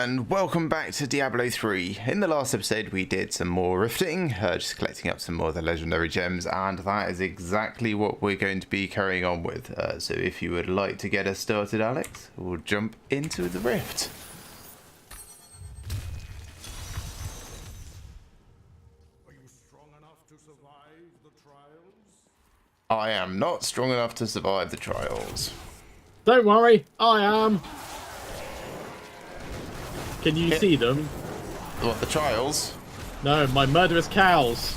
and welcome back to Diablo 3. In the last episode we did some more rifting, just collecting up some more of the legendary gems, and that is exactly what we're going to be carrying on with. So if you would like to get us started, Alex, we'll jump into the rift. Are you strong enough to survive the trials? I am not strong enough to survive the trials. Don't worry, I am. Can you see them? What, the trials? No, my murderous cows.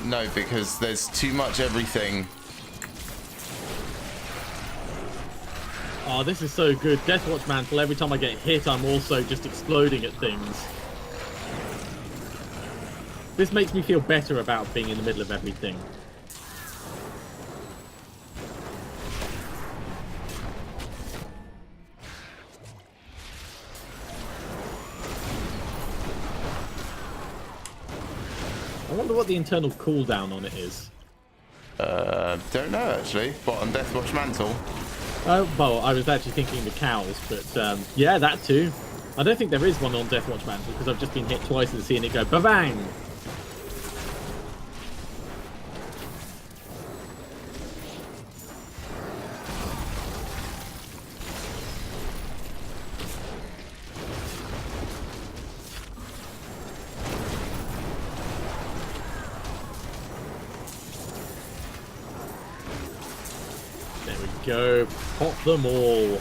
No, because there's too much everything. Oh, this is so good. Deathwatch Mantle, every time I get hit, I'm also just exploding at things. This makes me feel better about being in the middle of everything. I wonder what the internal cooldown on it is. Don't know actually. What, on Deathwatch Mantle? Well, I was actually thinking the cows, but yeah, that too. I don't think there is one on Deathwatch Mantle because I've just been hit twice and seeing it go ba-bang! Go pop them all.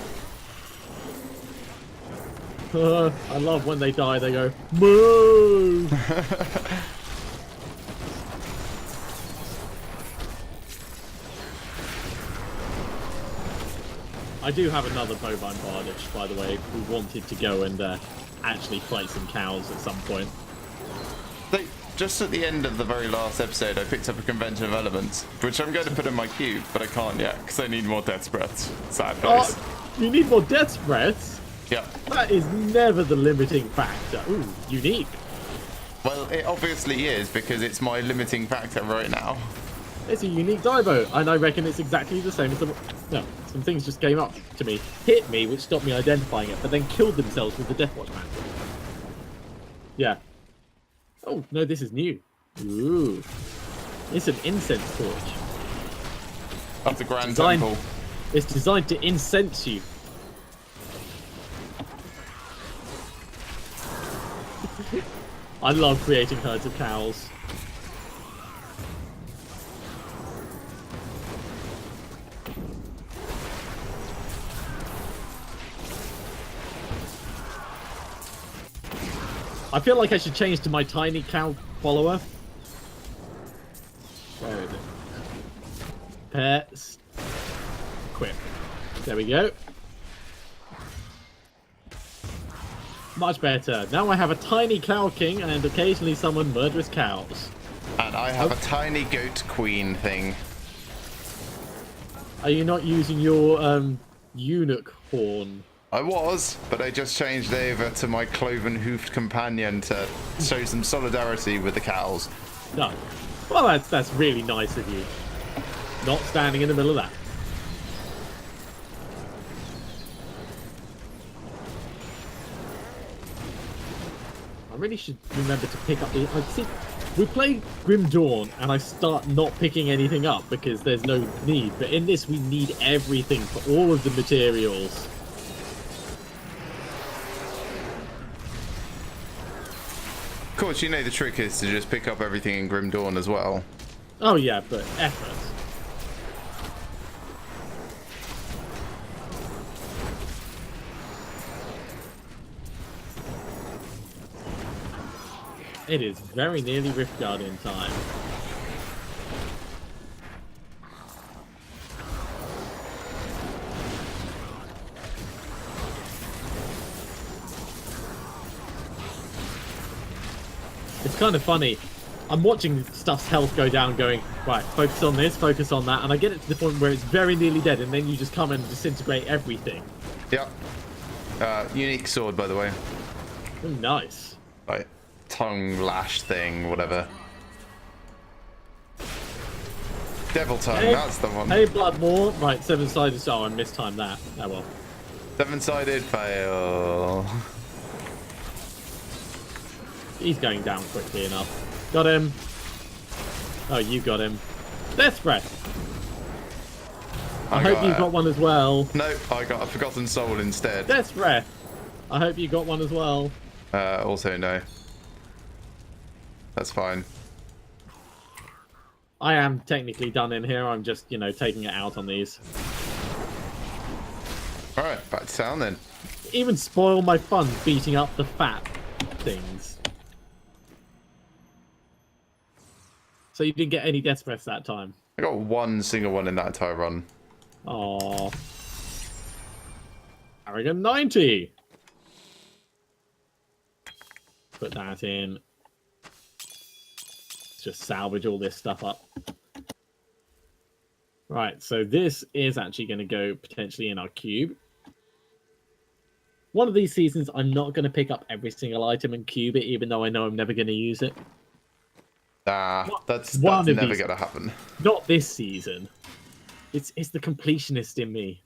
I love when they die, they go moo. I do have another bovine bardish, by the way, if we wanted to go and actually fight some cows at some point. Just at the end of the very last episode, I picked up a convention of elements, which I'm going to put in my cube, but I can't yet because I need more death's breaths. Sad face. Oh, you need more death's breaths? Yeah. That is never the limiting factor. Ooh, unique. Well, it obviously is because it's my limiting factor right now. It's a unique divo, and I reckon it's exactly the same as the... No, some things just came up to me, hit me, which stopped me identifying it, but then killed themselves with the Deathwatch Mantle. Yeah. Oh, no, this is new. Ooh. It's an incense torch. That's a grand temple. It's designed to incense you. I love creating herds of cows. I feel like I should change to my tiny cow follower. Where is it? Pets. Equip. There we go. Much better. Now I have a tiny cow king and occasionally summon murderous cows. And I have a tiny goat queen thing. Are you not using your eunuch horn? I was, but I just changed over to my cloven-hoofed companion to show some solidarity with the cows. No. Well, that's really nice of you. Not standing in the middle of that. I really should remember to pick up the... See, we play Grim Dawn, and I start not picking anything up because there's no need. But in this, we need everything for all of the materials. Of course, you know the trick is to just pick up everything in Grim Dawn as well. Oh yeah, but effort. It is very nearly Rift Guardian time. It's kind of funny. I'm watching stuff's health go down going, right, focus on this, focus on that, and I get it to the point where it's very nearly dead, and then you just come and disintegrate everything. Yeah. Unique sword, by the way. Oh, nice. Right. Tongue lash thing, whatever. Devil tongue, Hey, that's the one. Hey, Bloodmore. Right, 7-sided. Oh, I mistimed that. Oh well. 7-sided fail. He's going down quickly enough. Got him. Oh, you got him. Death Breath. I hope you got one as well. Nope, I got a Forgotten Soul instead. Death Breath. I hope you got one as well. Also no. That's fine. I am technically done in here. I'm just, you know, taking it out on these. Alright, back to town then. Even spoil my fun beating up the fat things. So you didn't get any death breaths that time? I got one single one in that entire run. Aww. Arrogant 90. Put that in. Let's just salvage all this stuff up. Right, so this is actually going to go potentially in our cube. One of these seasons, I'm not going to pick up every single item and cube it, even though I know I'm never going to use it. Nah, that's never going to happen. Not this season. It's the completionist in me.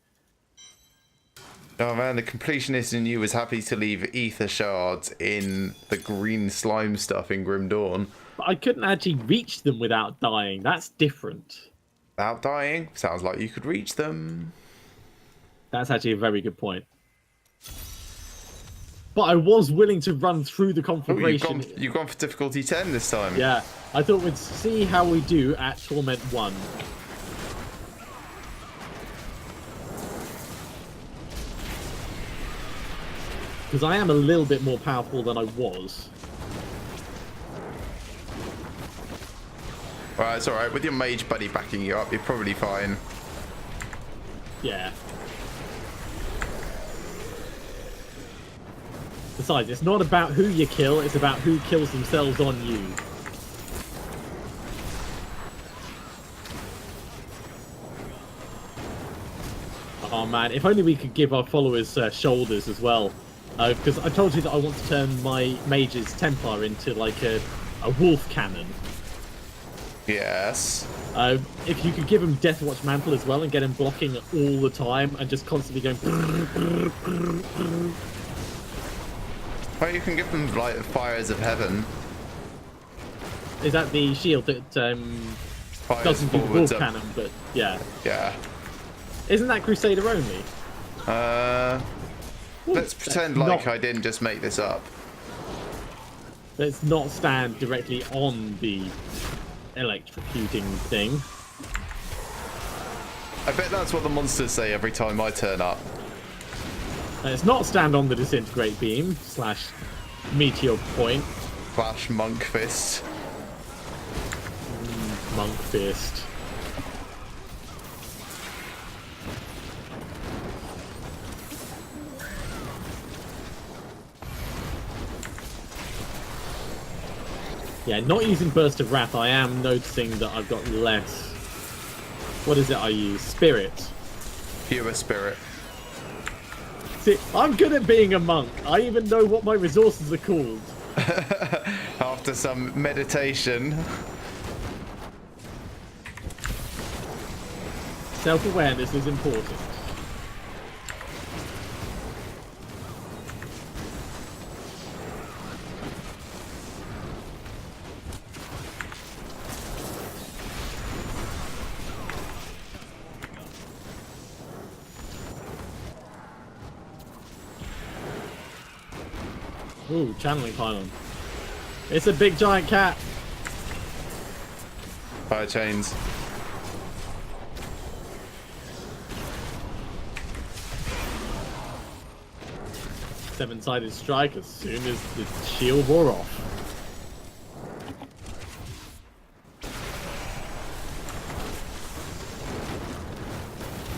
Oh man, the completionist in you was happy to leave ether shards in the green slime stuff in Grim Dawn. But I couldn't actually reach them without dying. That's different. Without dying? Sounds like you could reach them. That's actually a very good point. But I was willing to run through the conflagration. Oh, you've gone for difficulty 10 this time. Yeah, I thought we'd see how we do at Torment 1. Because I am a little bit more powerful than I was. Right, it's alright. With your mage buddy backing you up, you're probably fine. Yeah. Besides, it's not about who you kill, it's about who kills themselves on you. Oh man, if only we could give our followers shoulders as well. Because I told you that I want to turn my mage's Templar into like a wolf cannon. Yes. If you could give him Deathwatch Mantle as well and get him blocking all the time and just constantly going... Well, you can give them like Fires of Heaven. Is that the shield that doesn't do the wolf cannon, but yeah. Yeah. Isn't that Crusader only? Let's pretend like I didn't just make this up. Let's not stand directly on the electrocuting thing. I bet that's what the monsters say every time I turn up. Let's not stand on the disintegrate beam / meteor point. Flash monk fist. Monk fist. Yeah, not using Burst of Wrath, I am noticing that I've got less... What is it I use? Spirit. Pure spirit. See, I'm good at being a monk. I even know what my resources are called. After some meditation. Self-awareness is important. Ooh, channeling pylon. It's a big giant cat. Fire chains. Seven-sided strike as soon as the shield wore off.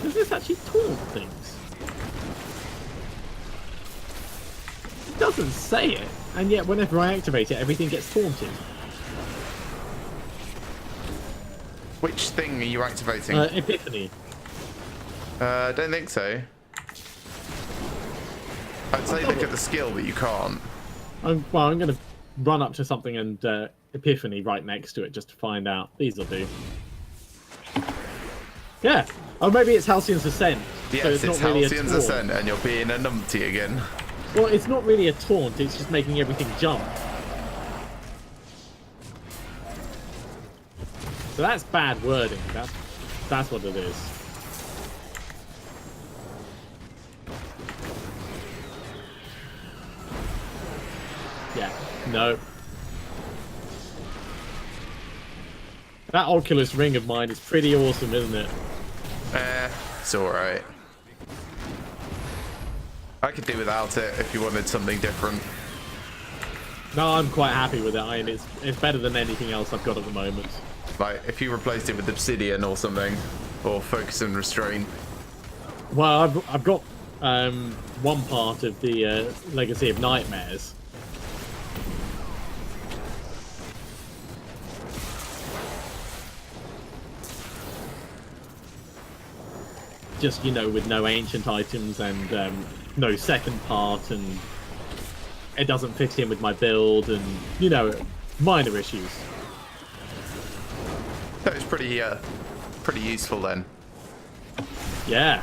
Does this actually taunt things? It doesn't say it, and yet whenever I activate it, everything gets taunted. Which thing are you activating? Epiphany. I don't think so. I'd say look at the skill, but you can't. I'm going to run up to something and Epiphany right next to it just to find out. These will do. Yeah. Oh, maybe it's Halcyon's Ascent. Yes, so it's not really Halcyon's Ascent, and you're being a numpty again. Well, it's not really a taunt, it's just making everything jump. So that's bad wording. That's what it is. Yeah. No. That Oculus Ring of mine is pretty awesome, isn't it? It's alright. I could do without it if you wanted something different. No, I'm quite happy with it. I mean, it's better than anything else I've got at the moment. Like, if you replaced it with Obsidian or something, or Focus and Restrain. Well, I've got one part of the Legacy of Nightmares. Just, you know, with no ancient items and no second part, and it doesn't fit in with my build, and, you know, minor issues. That was pretty useful then. Yeah.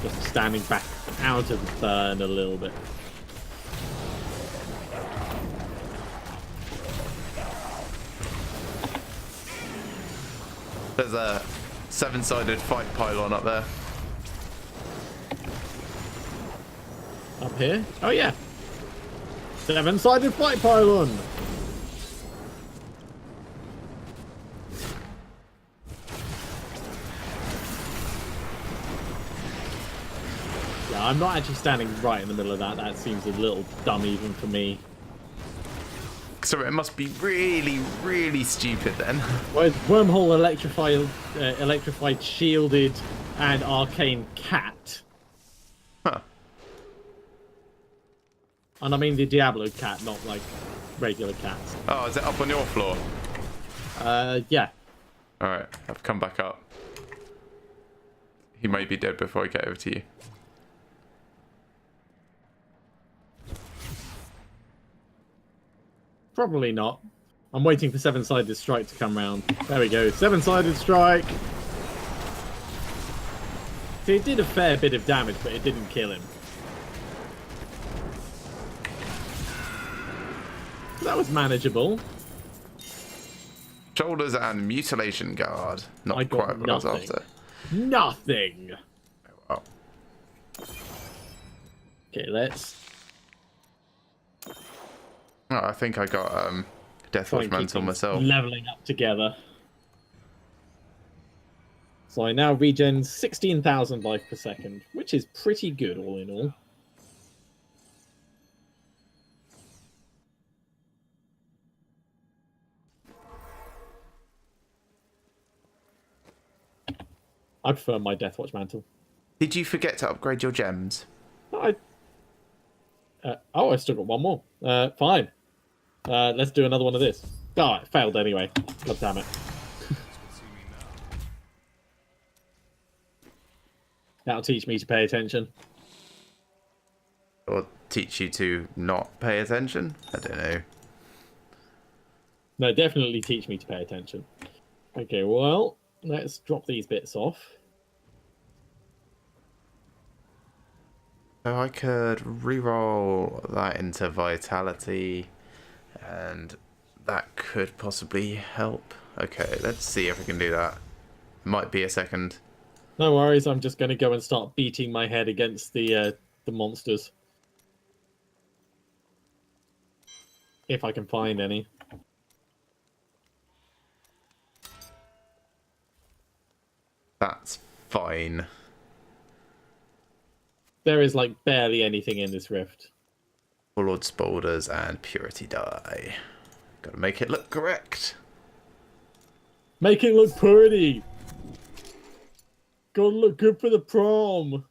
Just standing back out of the burn a little bit. There's a 7-sided fight pylon up there. Up here? Oh yeah. 7-sided fight pylon! Yeah, I'm not actually standing right in the middle of that. That seems a little dumb even for me. So it must be really, really stupid then. Whereas Wormhole, electrified, shielded, and arcane cat. Huh. And I mean the Diablo cat, not like regular cats. Oh, is it up on your floor? Yeah. Alright, I've come back up. He may be dead before I get over to you. Probably not. I'm waiting for 7-sided strike to come round. There we go. 7-sided strike! See, it did a fair bit of damage, but it didn't kill him. That was manageable. Shoulders and mutilation guard. Not I got quite what I was nothing. after. Nothing! Oh. Okay, let's... Oh, I think I got try Deathwatch and keep Mantle things myself. leveling up together. So I now regen 16,000 life per second, which is pretty good all in all. I prefer my Deathwatch Mantle. Did you forget to upgrade your gems? I still got one more. Fine. Let's do another one of this. Oh, it failed anyway. God damn it. That'll teach me to pay attention. Or teach you to not pay attention? I don't know. No, definitely teach me to pay attention. Okay, well, let's drop these bits off. So I could re-roll that into Vitality, and that could possibly help. Okay, let's see if we can do that. Might be a second. No worries, I'm just going to go and start beating my head against the monsters. If I can find any. That's fine. There is like barely anything in this rift. Warlord Spolders and Purity Die. Gotta make it look correct. Make it look pretty! Gotta look good for the prom!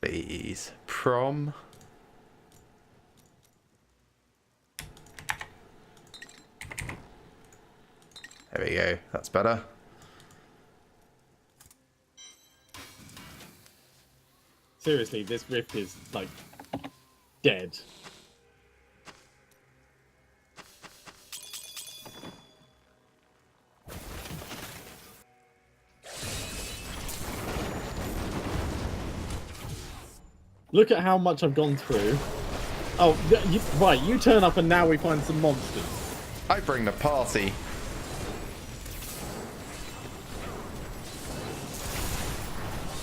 Please. Prom. There we go. That's better. Seriously, this rift is like dead. Look at how much I've gone through. Oh, right, you turn up and now we find some monsters. I bring the party.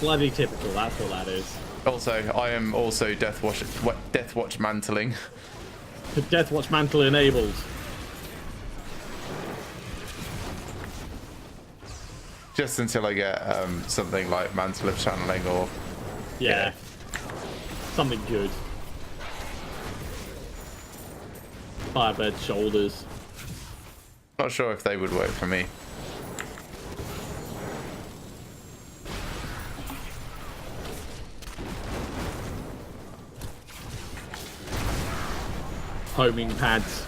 Bloody typical, that's what that is. Also, I am also Deathwatch mantling. Deathwatch mantle enabled. Just until I get something like Mantle of Channeling or... Yeah. Something good. Firebird shoulders. Not sure if they would work for me. Homing pads.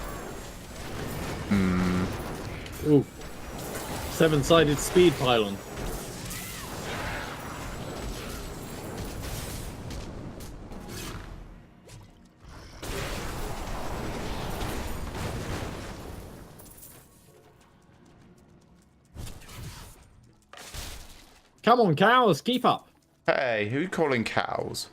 Ooh. 7-sided speed pylon. Come on, cows, keep up. Hey, who calling cows?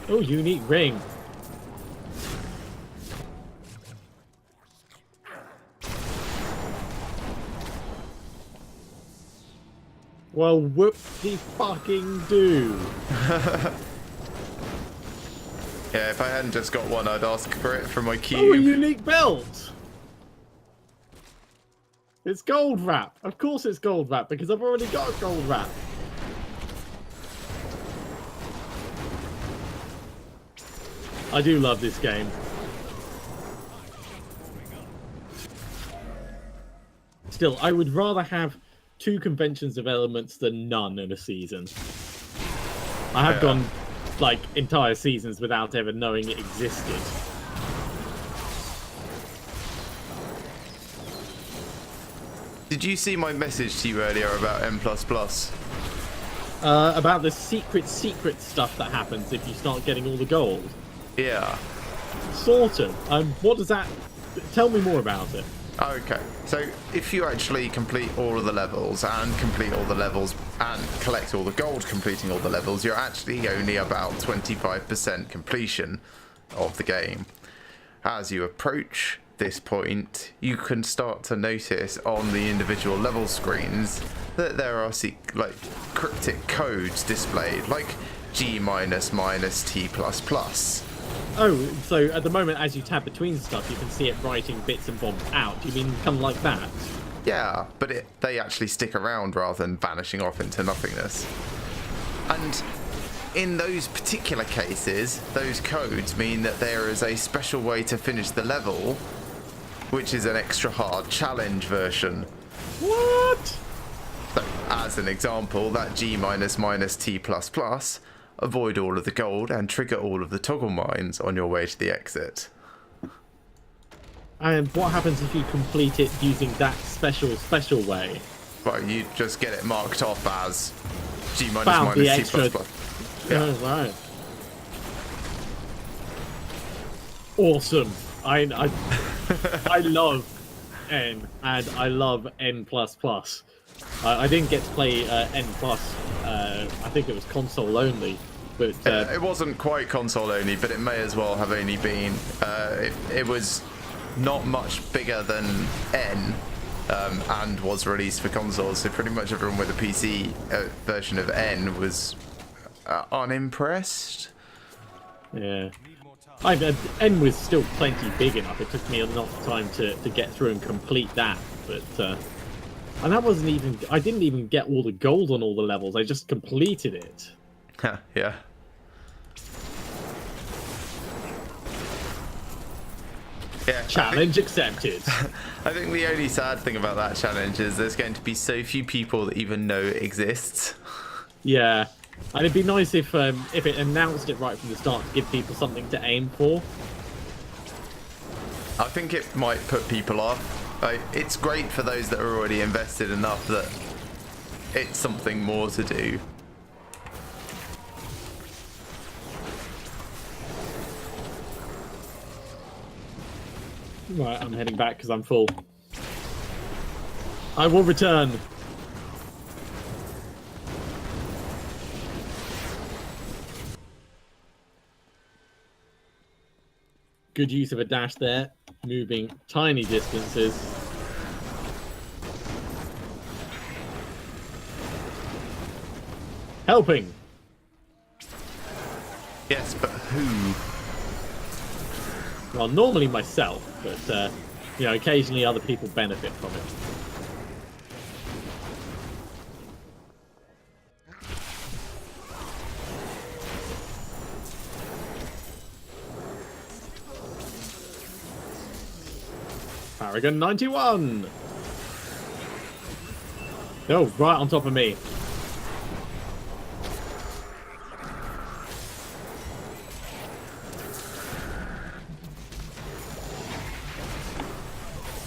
Oh, unique ring. Well, whoop-de-fucking-do. Yeah, if I hadn't just got one, I'd ask for it from my Oh, a cube. unique belt. It's gold wrap. Of course it's gold wrap, because I've already got a gold wrap. I do love this game. Still, I would rather have 2 conventions of elements than none in a season. I have gone, like, entire seasons without ever knowing it existed. Did you see my message to you earlier about M++? About the secret stuff that happens if you start getting all the gold. Yeah. Sort of. What does that... Tell me more about it. Okay, so if you actually complete all of the levels and complete all the levels and collect all the gold completing all the levels, you're actually only about 25% completion of the game. As you approach this point, you can start to notice on the individual level screens that there are like cryptic codes displayed, like G-T++. Oh, so at the moment, as you tab between stuff, you can see it writing bits and bobs out. Do you mean come like that? Yeah, but they actually stick around rather than vanishing off into nothingness. And in those particular cases, those codes mean that there is a special way to finish the level, which is an extra hard challenge version. What? So, as an example, that G-T++, avoid all of the gold and trigger all of the toggle mines on your way to the exit. And what happens if you complete it using that special way? Well, you just get it marked off as G-T++. Found the extra... Yeah. Oh, right. Awesome. I love N, and I love N++. I didn't get to play N+. I think it was console only. But it wasn't quite console only, but it may as well have only been. It was not much bigger than N, and was released for consoles. So pretty much everyone with a PC version of N was unimpressed. Yeah. N was still plenty big enough. It took me enough time to get through and complete that. But and that wasn't even... I didn't even get all the gold on all the levels. I just completed it. Yeah. Yeah. Challenge accepted. I think the only sad thing about that challenge is there's going to be so few people that even know it exists. Yeah. And it'd be nice if it announced it right from the start to give people something to aim for. I think it might put people off. It's great for those that are already invested enough that it's something more to do. Right, I'm heading back because I'm full. I will return. Good use of a dash there, moving tiny distances. Helping! Yes, but who? Well, normally myself, but, you know, occasionally other people benefit from it. Paragon 91! Oh, right on top of me.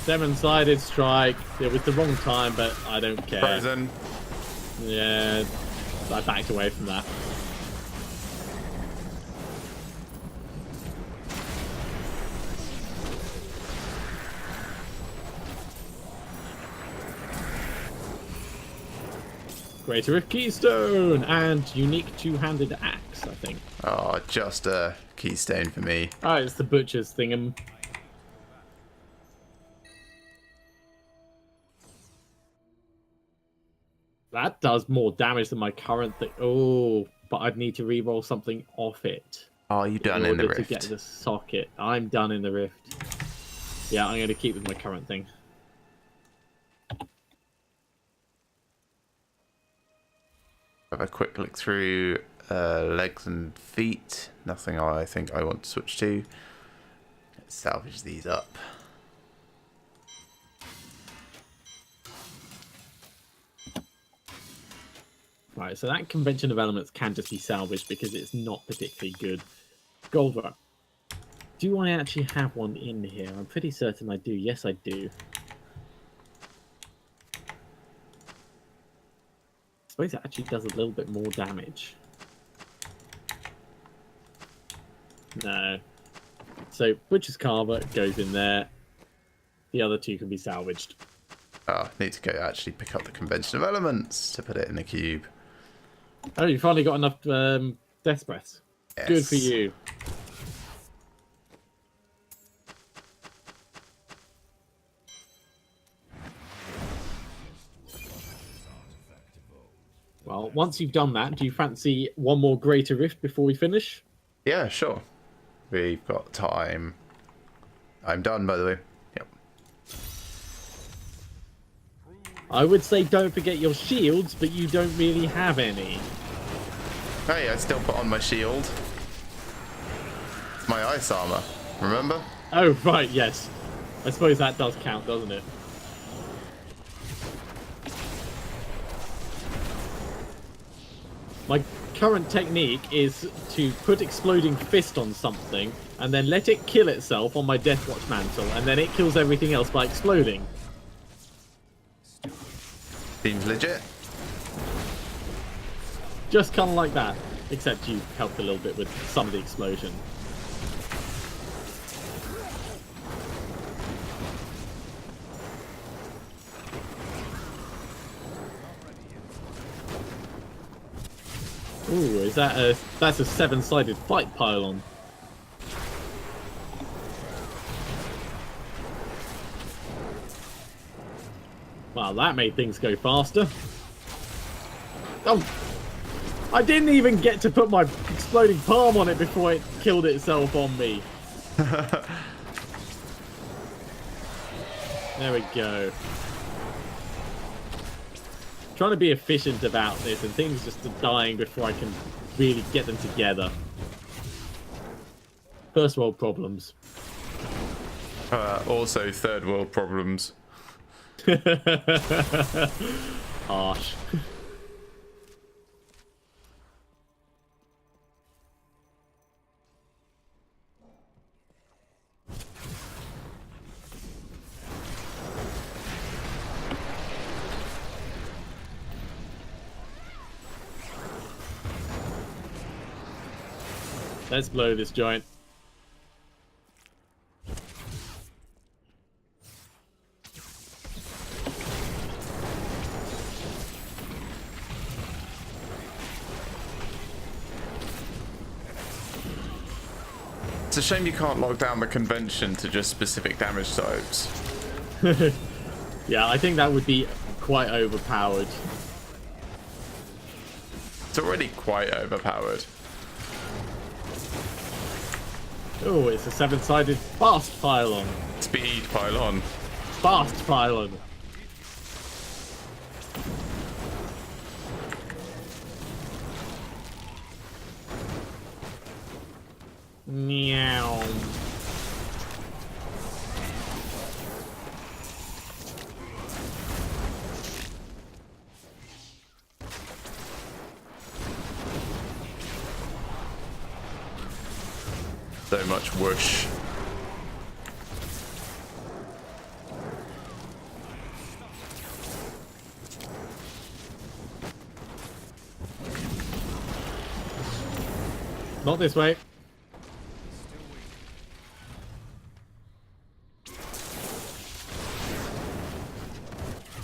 Seven-sided strike. It was the wrong time, but I don't care. Frozen. Yeah, I backed away from that. Greater Rift Keystone and unique two-handed axe, I think. Oh, just a keystone for me. Oh, it's the butcher's thingam. That does more damage than my current thing. Oh, but I'd need to re-roll something off it. Oh, you done in the order to rift? get the socket. I'm done in the rift. Yeah, I'm going to keep with my current thing. Have a quick look through legs and feet. Nothing I think I want to switch to. Let's salvage these up. Right, so that convention of elements can just be salvaged because it's not particularly good. Golver. Do I actually have one in here? I'm pretty certain I do. Yes, I do. I suppose it actually does a little bit more damage. No. So, Butcher's Carver goes in there. The other two can be salvaged. Oh, need to go actually pick up the convention of elements to put it in the cube. Oh, you finally got enough death breaths. Yes. Good for you. Well, once you've done that, do you fancy one more Greater Rift before we finish? Yeah, sure. We've got time. I'm done, by the way. Yep. I would say don't forget your shields, but you don't really have any. Hey, I still put on my shield. It's my ice armor, remember? Oh, right, yes. I suppose that does count, doesn't it? My current technique is to put Exploding Fist on something and then let it kill itself on my Deathwatch mantle, and then it kills everything else by exploding. Seems legit. Just kind of like that, except you helped a little bit with some of the explosion. Ooh, is that that's a seven-sided fight pylon. Wow, that made things go faster. Oh, I didn't even get to put my exploding palm on it before it killed itself on me. There we go. Trying to be efficient about this, and things just are dying before I can really get them together. First world problems. Also, third world problems. Harsh. Let's blow this joint. It's a shame you can't lock down the convention to just specific damage types. Yeah, I think that would be quite overpowered. It's already quite overpowered. Oh, it's a 7-sided fast pylon. Speed pylon. Fast pylon. Meow. So much whoosh. Not this way.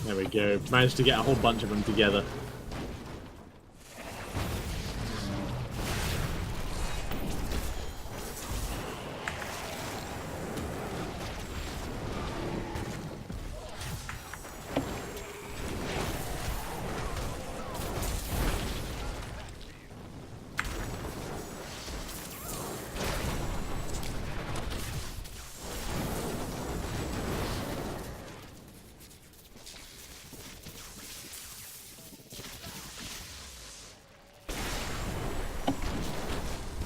There we go. Managed to get a whole bunch of them together.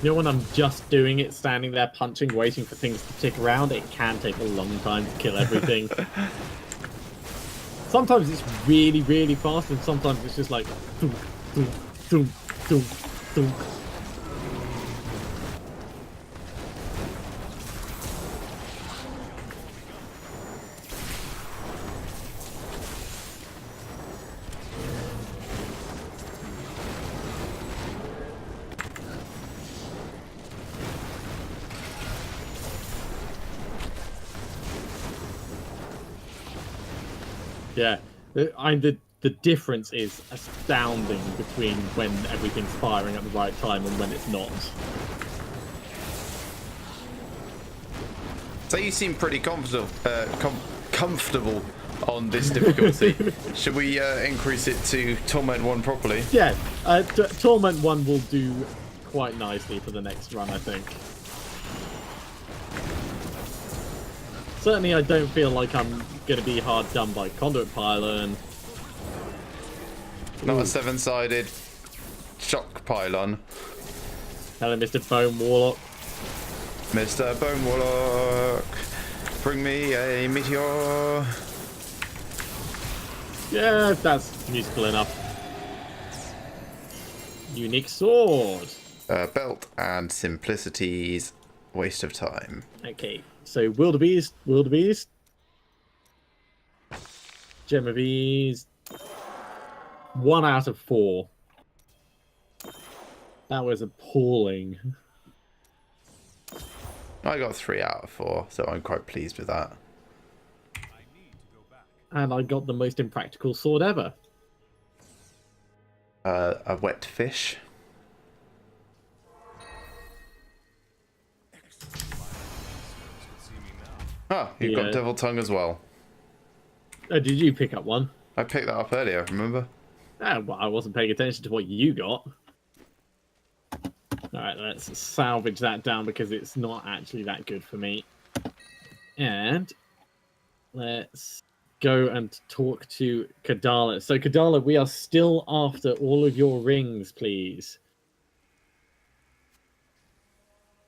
You know, when I'm just doing it, standing there punching, waiting for things to tick around, it can take a long time to kill everything. Sometimes it's really, really fast, and sometimes it's just like thunk, thunk, thunk, thunk, thunk. Yeah, the difference is astounding between when everything's firing at the right time and when it's not. So you seem pretty comfortable on this difficulty. Should we increase it to Torment 1 properly? Yeah, Torment 1 will do quite nicely for the next run, I think. Certainly I don't feel like I'm going to be hard done by Conduit Pylon. Not a 7-sided shock pylon. Hello, Mr. Bone Warlock. Mr. Bone Warlock, bring me a meteor. Yeah, that's musical enough. Unique sword. Belt and simplicities, waste of time. Okay, so wildebeest. Gem of Ease. 1 out of 4. That was appalling. I got 3 out of 4, so I'm quite pleased with that. And I got the most impractical sword ever. A wet fish. Oh, you've got Devil Tongue as well. Oh, did you pick up one? I picked that up earlier, remember? Well, I wasn't paying attention to what you got. Alright, let's salvage that down because it's not actually that good for me. And let's go and talk to Kadala. So, Kadala, we are still after all of your rings, please.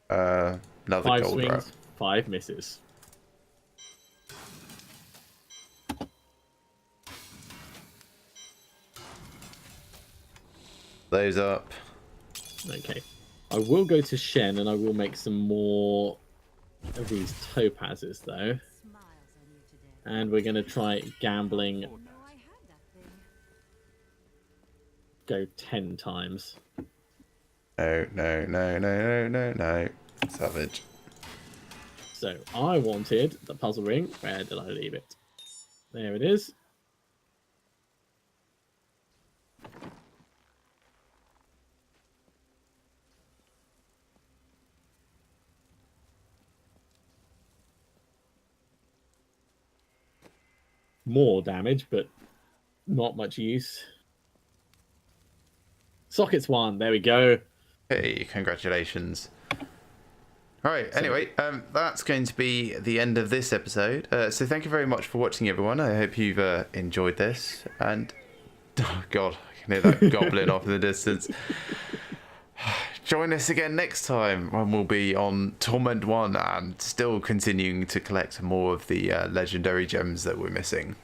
Another 5 gold swings, row. 5 misses. Those up. Okay. I will go to Shen and I will make some more of these topazes, though. And we're going to try gambling. Go 10 times. No. Savage. So I wanted the puzzle ring. Where did I leave it? There it is. more damage, but not much use. Sockets 1, there we go. Hey, congratulations. Alright, anyway, that's going to be the end of this episode. So thank you very much for watching, everyone. I hope you've enjoyed this. And, oh god, I can hear that goblin off in the distance. Join us again next time when we'll be on Torment 1 and still continuing to collect more of the legendary gems that we're missing.